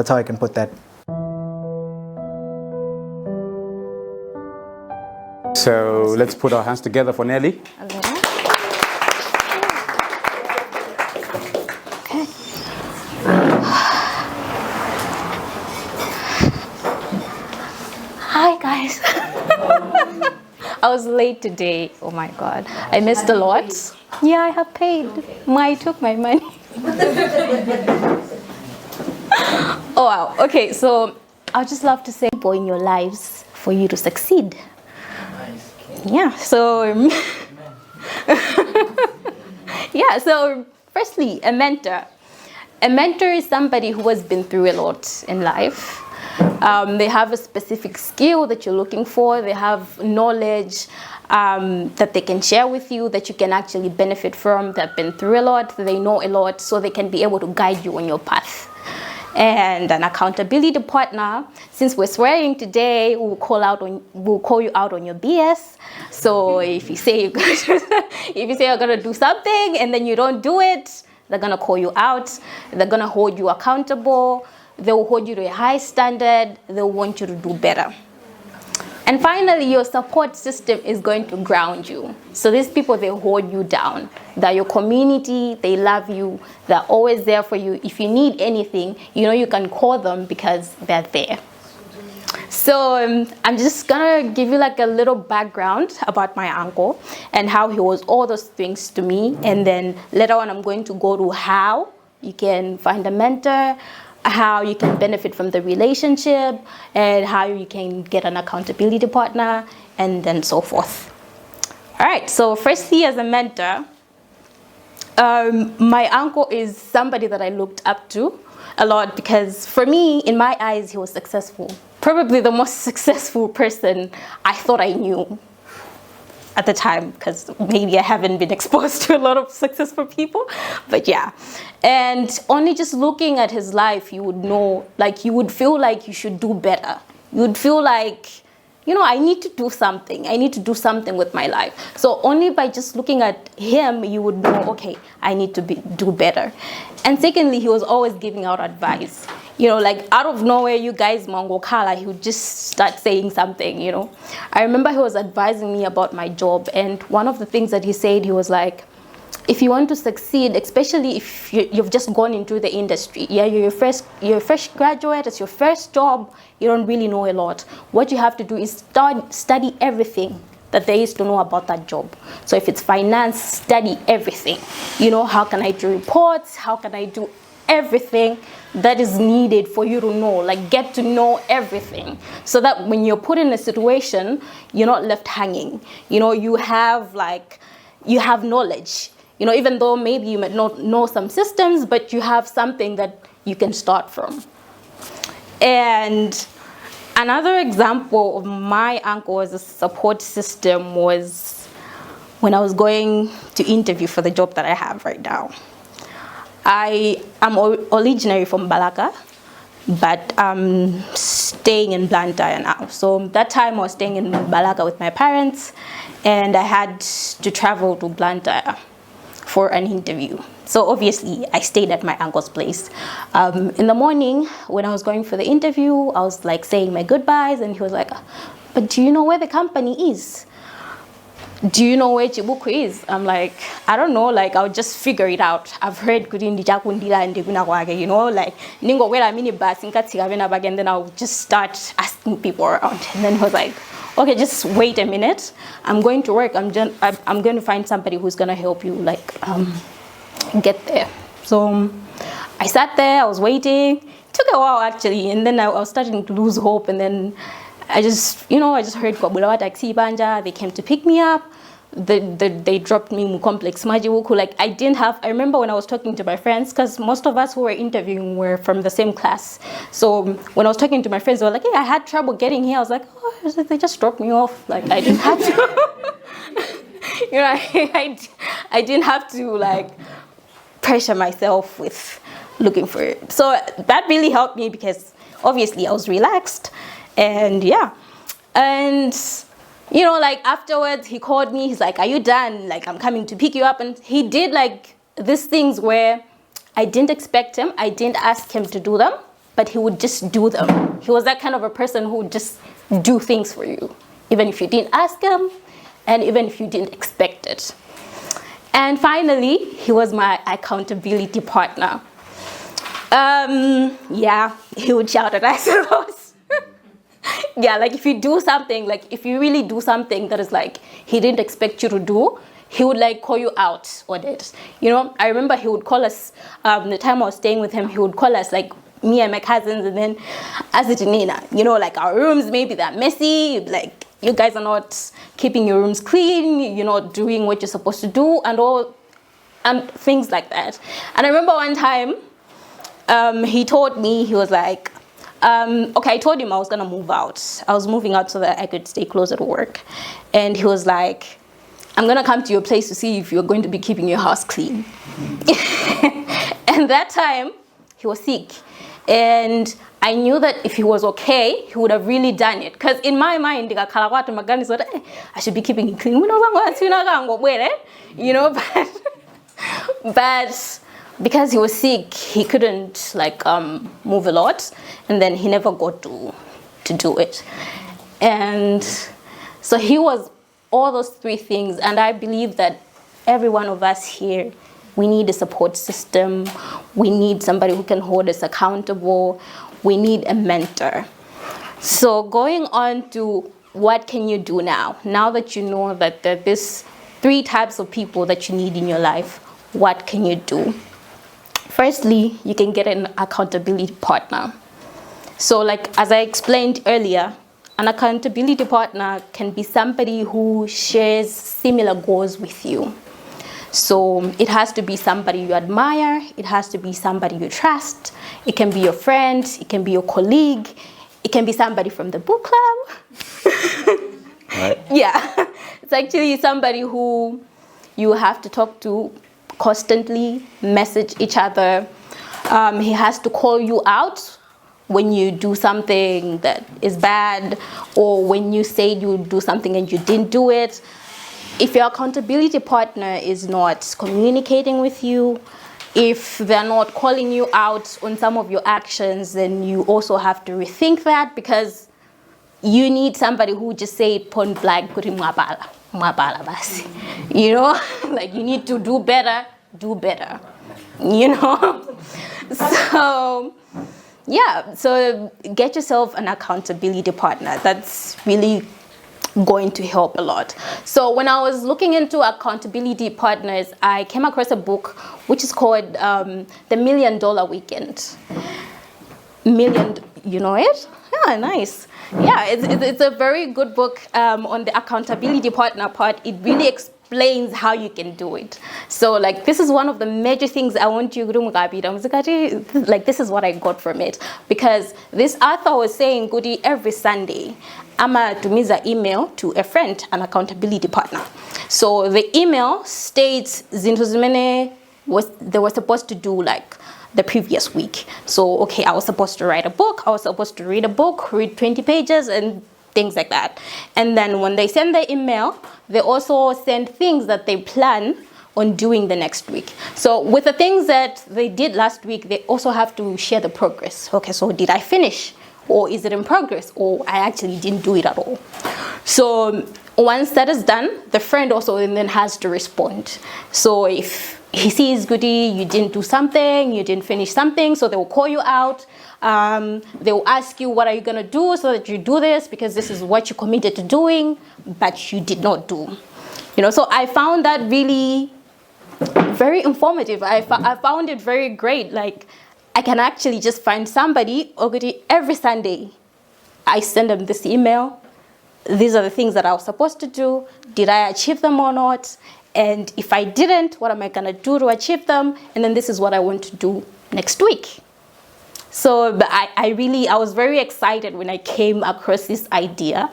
That's how I can put that. So let's put our hands together for Nellie. Hi guys. I was late today. Oh my god. I missed a lot. Yeah, I have paid. I took my money. Oh wow. Okay, so I would just love to say people in your lives for you to succeed. Yeah, so yeah, so firstly, a mentor. A mentor is somebody who has been through a lot in life. They have a specific skill that you're looking for. They have knowledge that they can share with you that you can actually benefit from. They've been through a lot. They know a lot, so they can be able to guide you on your path. And an accountability partner. Since we're swearing today, we'll call you out on your BS. So if you say you're gonna do something and then you don't do it, they're gonna call you out. They're gonna hold you accountable. They will hold you to a high standard. They want you to do better. And finally, your support system is going to ground you. So these people, they hold you down. They're your community. They love you. They're always there for you. If you need anything, you know you can call them because they're there. So I'm just gonna give you like a little background about my uncle and how he was all those things to me. And then later on, I'm going to go to how you can find a mentor, how you can benefit from the relationship, and how you can get an accountability partner, and then so forth. All right, so firstly, as a mentor, my uncle is somebody that I looked up to a lot because for me, in my eyes, he was successful. Probably the most successful person I thought I knew at the time, because maybe I haven't been exposed to a lot of successful people, but yeah. And only just looking at his life, you would know, like you would feel like you should do better. You would feel like, you know, I need to do something. I need to do something with my life. So only by just looking at him, you would know, okay, I need to do better. And secondly, he was always giving out advice. You know, like out of nowhere, you guys, Mongo Kala, he would just start saying something, you know. I remember he was advising me about my job. And one of the things that he said, he was like, if you want to succeed, especially if you've just gone into the industry, yeah, you're a fresh graduate, it's your first job, you don't really know a lot. What you have to do is study everything that there is to know about that job. So if it's finance, study everything. You know, how can I do reports? How can I do everything that is needed for you to know, like get to know everything, so that when you're put in a situation, you're not left hanging. You know, you have knowledge. You know, even though maybe you might not know some systems, but you have something that you can start from. And another example of my uncle as a support system was when I was going to interview for the job that I have right now. I am originally from Balaka, but I'm staying in Blantyre now. So that time I was staying in Balaka with my parents, and I had to travel to Blantyre for an interview. So obviously I stayed at my uncle's place. In the morning when I was going for the interview, I was like saying my goodbyes, and he was like, but do you know where the company is? Do you know where Chibuku is? I'm like, I don't know, like I'll just figure it out. I've heard Kudindi Jakundila and Degunawage, you know, like Ningo where mini bus in Katigavena bag, and then I'll just start asking people around. And then he was like, okay, just wait a minute. I'm going to work. I'm going to find somebody who's gonna help you like get there. So I sat there, I was waiting. It took a while actually, and then I was starting to lose hope, and then I just heard Kwabulawa Taxi Banja. They came to pick me up. They dropped me in complex Majiwuku. Like I remember when I was talking to my friends, because most of us who were interviewing were from the same class. So when I was talking to my friends, they were like, hey, I had trouble getting here. I was like, oh, they just dropped me off. Like I didn't have to, you know, I didn't have to like pressure myself with looking for it. So that really helped me because obviously I was relaxed. And yeah, and you know, like afterwards he called me, he's like, are you done? Like, I'm coming to pick you up. And he did like these things where I didn't expect him, I didn't ask him to do them, but he would just do them. He was that kind of a person who would just do things for you, even if you didn't ask him, and even if you didn't expect it. And finally, he was my accountability partner. Yeah, he would shout at us a lot. Yeah, like if you do something, like if you really do something that is like he didn't expect you to do, he would like call you out on it. You know, I remember he would call us, the time I was staying with him, he would call us, like me and my cousins, and then as it Nina, you know, like our rooms, maybe they're messy, like you guys are not keeping your rooms clean, you're not doing what you're supposed to do, and things like that. And I remember one time, he told me, he was like, okay, I told him I was gonna move out. I was moving out so that I could stay closer to work. And he was like, I'm gonna come to your place to see if you're going to be keeping your house clean. And that time, he was sick. And I knew that if he was okay, he would have really done it. Because in my mind, I should be keeping it clean. You know, but because he was sick, he couldn't like move a lot, and then he never got to do it. And so he was all those three things, and I believe that every one of us here, we need a support system. We need somebody who can hold us accountable. We need a mentor. So going on to what can you do now? Now that you know that there's three types of people that you need in your life, what can you do? Firstly, you can get an accountability partner. So like, as I explained earlier, an accountability partner can be somebody who shares similar goals with you. So it has to be somebody you admire, it has to be somebody you trust, it can be your friend, it can be your colleague, it can be somebody from the book club. Right. Yeah, it's actually somebody who you have to talk to constantly, message each other. He has to call you out when you do something that is bad, or when you say you would do something and you didn't do it. If your accountability partner is not communicating with you, if they're not calling you out on some of your actions, then you also have to rethink that, because you need somebody who just say it point blank, you know, like you need to do better, you know. So yeah, so get yourself an accountability partner. That's really going to help a lot. So when I was looking into accountability partners, I came across a book which is called The $1 Million Weekend. You know it? Yeah, nice. Yeah, it's a very good book on the accountability partner part. It really explains how you can do it. So like, this is one of the major things I want you to do. Like, this is what I got from it, because this author was saying, Goody, every Sunday I'ma tumiza email to a friend, an accountability partner. So the email states zinto zimene they were supposed to do like the previous week. So okay, I was supposed to write a book, I was supposed to read a book, read 20 pages and things like that. And then when they send the email, they also send things that they plan on doing the next week. So with the things that they did last week, they also have to share the progress. Okay, so did I finish? Or is it in progress? Or I actually didn't do it at all. So once that is done, the friend also then has to respond. So if he sees, Goody, you didn't do something, you didn't finish something, so they will call you out. They will ask you, what are you gonna do so that you do this, because this is what you committed to doing, but you did not do. You know, so I found that really very informative. I found it very great. Like, I can actually just find somebody, okay, every Sunday, I send them this email. These are the things that I was supposed to do. Did I achieve them or not? And if I didn't, what am I gonna do to achieve them? And then this is what I want to do next week. So I was very excited when I came across this idea.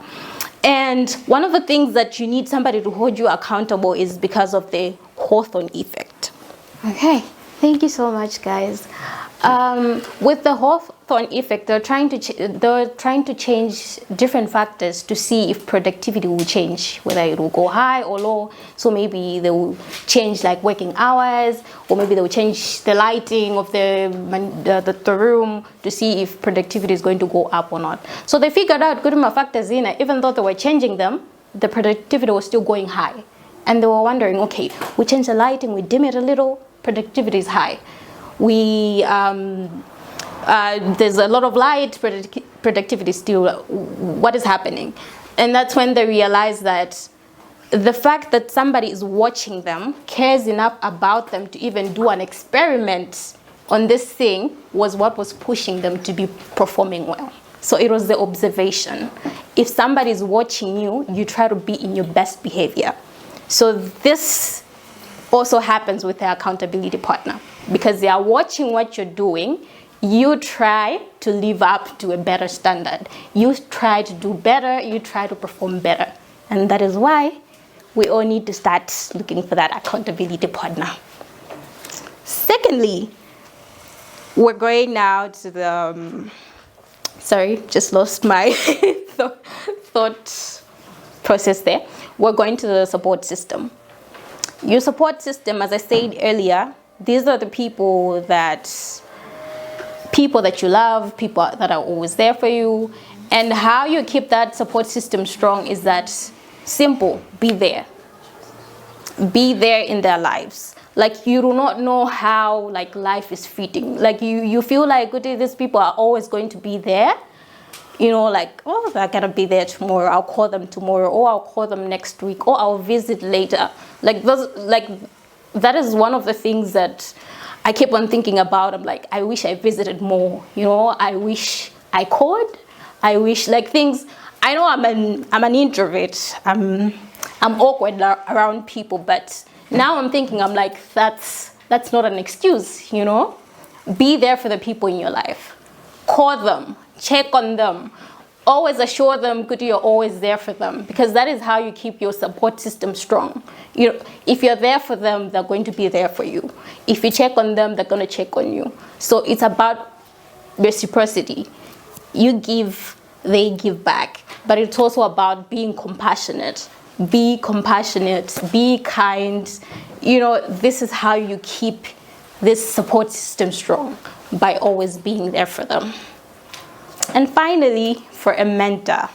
And one of the things that you need somebody to hold you accountable is because of the Hawthorne effect. Okay, Thank you so much, guys. With the Hawthorne effect, they're trying to change different factors to see if productivity will change, whether it will go high or low. So maybe they will change like working hours, or maybe they will change the lighting of the room to see if productivity is going to go up or not. So they figured out good factors in it. Even though they were changing them, the productivity was still going high, and they were wondering, okay, we change the lighting, we dim it a little, productivity is high. There's a lot of light, productivity still, what is happening? And that's when they realize that the fact that somebody is watching them, cares enough about them to even do an experiment on this thing, was what was pushing them to be performing well. So it was the observation. If somebody is watching you, you try to be in your best behavior. So this also happens with the accountability partner, because they are watching what you're doing. You try to live up to a better standard. You try to do better. You try to perform better. And that is why we all need to start looking for that accountability partner. Secondly, we're going now to the, sorry, just lost my thought process there. We're going to the support system. Your support system, as I said earlier, these are the people that you love, people that are always there for you. And how you keep that support system strong is that simple: be there. Be there in their lives. Like, you do not know how like life is fitting. Like you feel like, okay, these people are always going to be there. You know, like, oh, they're gonna be there tomorrow, I'll call them tomorrow, or I'll call them next week, or I'll visit later. Like that is one of the things that I keep on thinking about. I'm like, I wish I visited more, you know, I wish I could. I wish, like, things, I know I'm an introvert. I'm awkward around people, but now I'm thinking, I'm like, that's not an excuse, you know? Be there for the people in your life. Call them. Check on them. Always assure them that you're always there for them, because that is how you keep your support system strong. If you're there for them, they're going to be there for you. If you check on them, they're going to check on you. So it's about reciprocity. You give, they give back. But it's also about being compassionate. Be compassionate, be kind. You know, this is how you keep this support system strong, by always being there for them. And finally, for a mentor.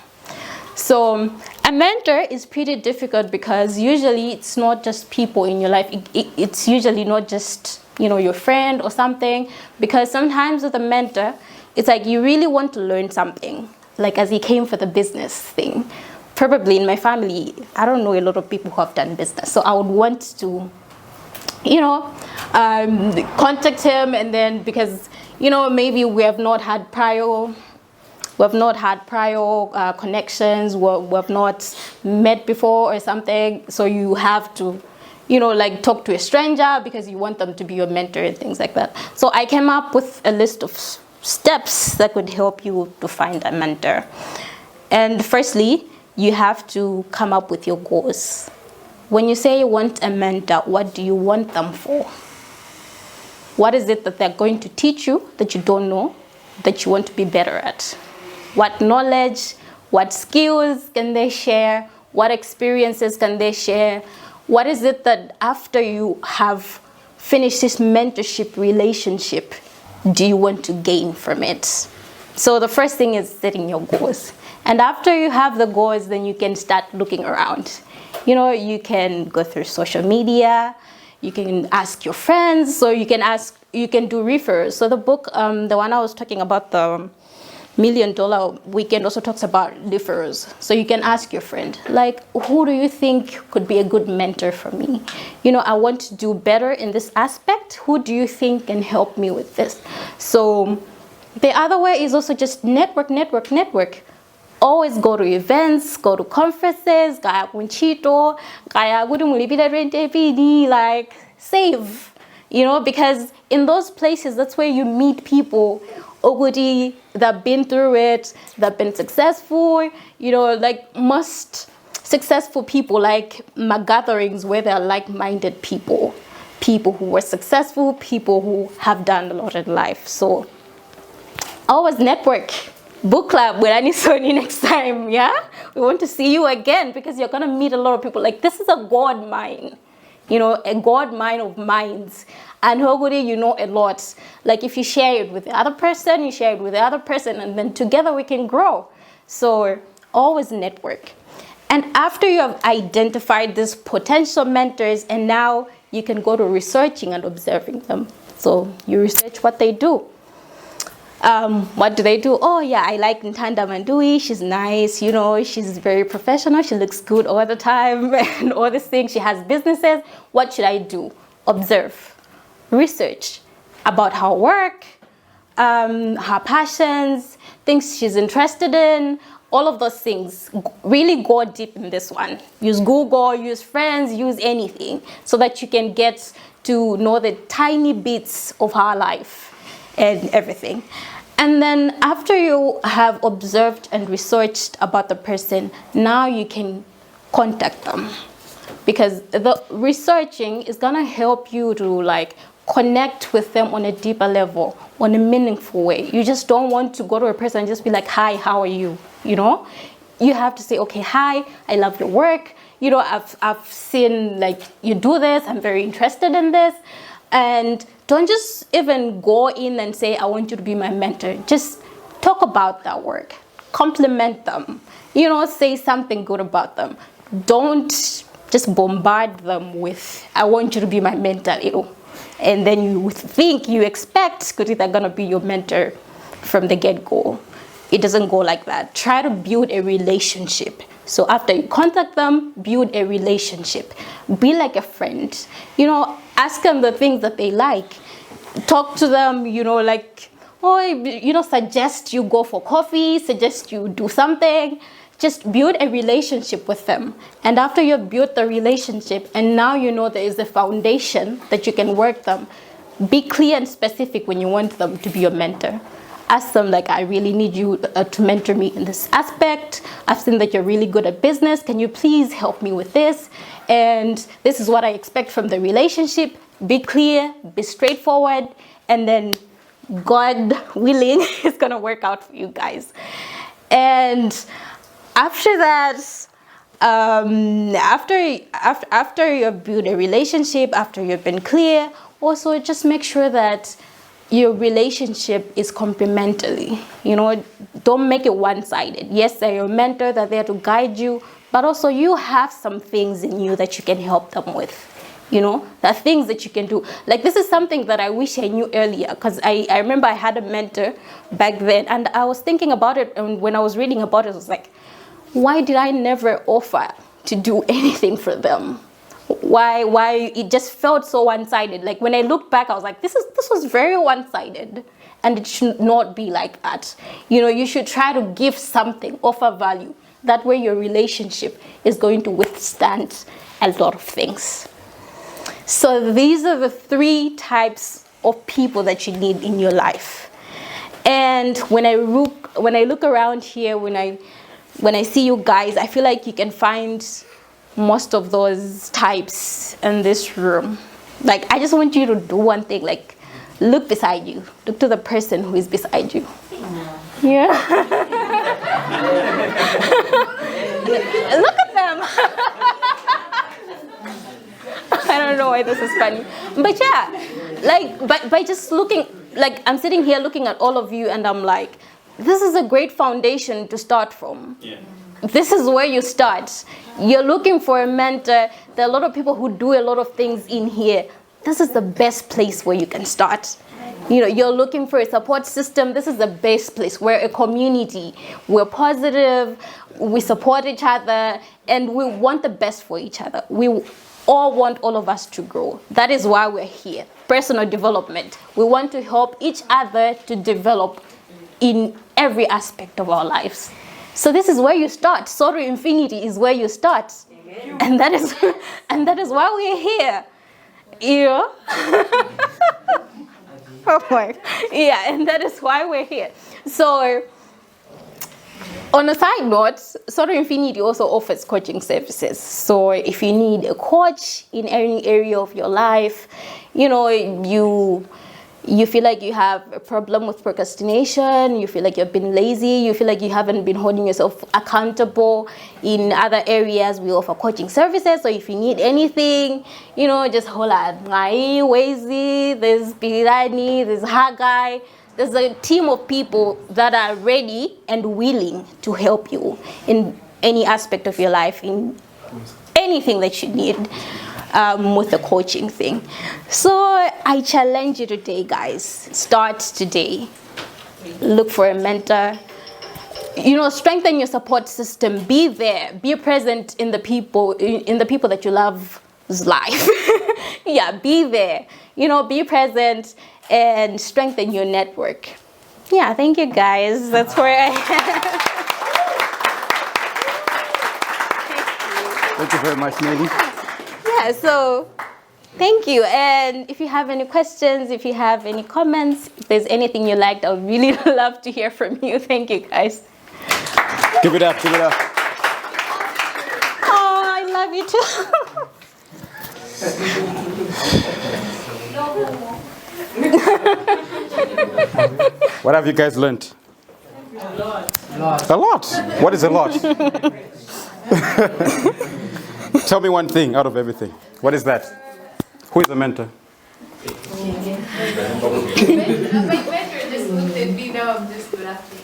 So a mentor is pretty difficult, because usually it's not just people in your life. It's usually not just, you know, your friend or something, because sometimes with a mentor, it's like you really want to learn something. Like, as he came for the business thing. Probably in my family, I don't know a lot of people who have done business. So I would want to, you know, contact him, and then, because, you know, maybe we have not had prior connections, we have not met before or something. So you have to, you know, like, talk to a stranger because you want them to be your mentor and things like that. So I came up with a list of steps that could help you to find a mentor. And firstly, you have to come up with your goals. When you say you want a mentor, what do you want them for? What is it that they're going to teach you that you don't know, that you want to be better at? What knowledge, what skills can they share? What experiences can they share? What is it that after you have finished this mentorship relationship, do you want to gain from it? So the first thing is setting your goals. And after you have the goals, then you can start looking around. You know, you can go through social media, you can ask your friends, so you can do referrals. So the book, the one I was talking about, the $1 Million Weekend, also talks about referrals. So you can ask your friend, like, who do you think could be a good mentor for me? You know, I want to do better in this aspect. Who do you think can help me with this? So the other way is also just network. Always go to events, go to conferences, like, save, you know, because in those places, that's where you meet people that have been through it, that have been successful, you know, like most successful people, like my gatherings where they're like-minded people. people who were successful, people who have done a lot in life. So always network. Book club with Anisoni next time, yeah? We want to see you again because you're gonna meet a lot of people. Like, this is a God mind, you know, a God mind of minds. And hopefully you know a lot. Like, if you share it with the other person, you share it with the other person, and then together we can grow. So always network. And after you have identified these potential mentors, and now you can go to researching and observing them. So you research what they do. What do they do? Oh yeah, I like Ntanda Mandui. She's nice, you know, she's very professional. She looks good all the time and all these things. She has businesses. What should I do? Observe, research about her work, her passions, things she's interested in, all of those things. Really go deep in this one. Use Google, use friends, use anything so that you can get to know the tiny bits of her life and everything. And then after you have observed and researched about the person, now you can contact them, because the researching is gonna help you to like connect with them on a deeper level, on a meaningful way. You just don't want to go to a person and just be like, hi, how are you? You know, you have to say, okay, hi, I love your work. You know, I've seen like you do this. I'm very interested in this. And don't just even go in and say, I want you to be my mentor. Just talk about that work. Compliment them. You know, say something good about them. Don't just bombard them with, I want you to be my mentor, you know. And then you think, you expect they're going to be your mentor from the get-go. It doesn't go like that. Try to build a relationship. So after you contact them, build a relationship. Be like a friend. You know, ask them the things that they like. Talk to them, you know, like, oh, you know, suggest you go for coffee, suggest you do something. Just build a relationship with them. And after you've built the relationship, and now you know there is a foundation that you can work them, be clear and specific when you want them to be your mentor. Ask them, like, I really need you to mentor me in this aspect. I've seen that you're really good at business. Can you please help me with this? And this is what I expect from the relationship. Be clear, be straightforward, and then God willing, it's gonna work out for you guys. And after that, after you've built a relationship, after you've been clear, also just make sure that your relationship is complementary. You know, don't make it one-sided. Yes, they're your mentor, they're there to guide you, but also you have some things in you that you can help them with. You know, there are things that you can do. Like, this is something that I wish I knew earlier, because I remember I had a mentor back then, and I was thinking about it, and when I was reading about it, I was like, why did I never offer to do anything for them? Why it just felt so one-sided. Like, when I looked back, I was like, this was very one-sided, and it should not be like that. You know, you should try to give something, offer value. That way your relationship is going to withstand a lot of things. So these are the 3 types of people that you need in your life. And when I look around here, when I see you guys, I feel like you can find most of those types in this room. Like, I just want you to do one thing, like, look beside you. Look to the person who is beside you. Yeah. Look at them. I don't know why this is funny. But yeah, like, by just looking, like, I'm sitting here looking at all of you, and I'm like, this is a great foundation to start from. Yeah. This is where you start. You're looking for a mentor. There are a lot of people who do a lot of things in here. This is the best place where you can start. You know, you're looking for a support system. This is the best place. We're a community. We're positive. We support each other, and we want the best for each other. We all want all of us to grow. That is why we're here. Personal development. We want to help each other to develop in every aspect of our lives. So this is where you start. Soul to infinity is where you start. And that is why we're here. Yeah. Oh my. Yeah, and that is why we're here. So On a side note, S2i Infinity also offers coaching services. So if you need a coach in any area of your life, you know, you feel like you have a problem with procrastination, you feel like you've been lazy, you feel like you haven't been holding yourself accountable in other areas, we offer coaching services. So if you need anything, you know, just holla at Ngai, Wazy, there's Pirani, there's Hagai. There's a team of people that are ready and willing to help you in any aspect of your life, in anything that you need with the coaching thing. So I challenge you today, guys. Start today. Look for a mentor. You know, strengthen your support system. Be there. Be present in the people that you love's life. Yeah, be there. You know, be present and strengthen your network. Yeah, thank you guys. That's where I am. Thank you very much, Nellie. Yeah, so thank you. And if you have any questions, if you have any comments, if there's anything you liked, I would really love to hear from you. Thank you, guys. Give it up, give it up. Oh, I love you too. What have you guys learned? A lot. A lot? What is a lot? Tell me one thing out of everything. What is that? Who is a mentor? My mentor just looked at me, now I'm just laughing.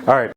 All right.